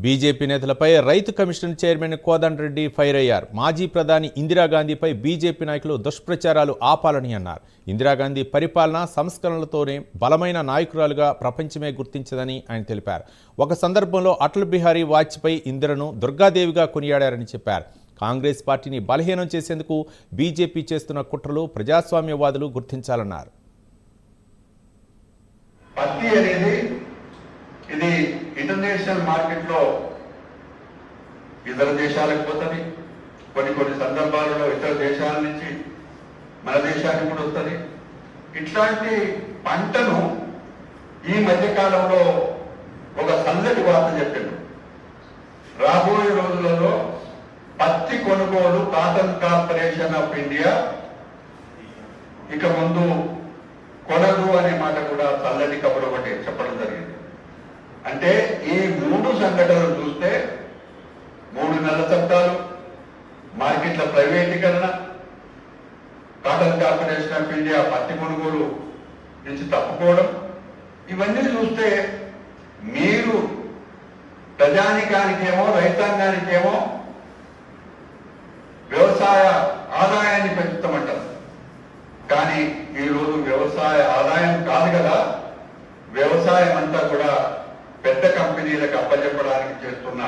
BJP నేతలపై రైతు commission chairman Kodanda Reddy fire అయ్యారు. మాజీ ప్రధాని ఇందిరాగాంధీపై బీజేపీ నాయకులు దుష్ప్రచారాలు ఆపాలని అన్నారు. ఇందిరాగాంధీ పరిపాలన సంస్కరణలతోనే బలమైన నాయకురాలుగా ప్రపంచమే గుర్తించదని ఆయన తెలిపారు. ఒక సందర్భంలో అటల్ బిహారీ వాజ్పేయి ఇందిరను దుర్గాదేవిగా కొనియాడారని చెప్పారు. కాంగ్రెస్ పార్టీని బలహీనం చేసేందుకు బీజేపీ చేస్తున్న కుట్రలు ప్రజాస్వామ్యవాదులు గుర్తించాలన్నారు. ఇది ఇంటర్నేషనల్ మార్కెట్లో ఇతర దేశాలకు పోతుంది, కొన్ని సందర్భాలలో ఇతర దేశాల నుంచి మన దేశానికి కూడా వస్తుంది. ఇట్లాంటి పంటను ఈ మధ్యకాలంలో ఒక చల్లటి వార్త చెప్పారు. రాబోయే రోజులలో పత్తి కొనుగోలు కాటన్ కార్పొరేషన్ ఆఫ్ ఇండియా ఇక ముందు కొనదు అనే మాట కూడా చల్లటి కబురు ఒకటి చెప్పడం జరిగింది. అంటే ఈ మూడు సంఘటనలు చూస్తే 3 నల్ల చట్టాలు, మార్కెట్ల ప్రైవేటీకరణ, కాటన్ కార్పొరేషన్ ఆఫ్ ఇండియా పత్తి కొనుగోలు నుంచి తప్పుకోవడం, ఇవన్నీ చూస్తే మీరు ప్రజానికానికేమో రైతాంగానికేమో వ్యవసాయ ఆదాయాన్ని పెంచుతామంటారు. కానీ ఈరోజు వ్యవసాయ ఆదాయం కాదు కదా, వ్యవసాయం అంతా కూడా పెద్ద కంపెనీలకు అప్పచెప్పడానికి చేస్తున్న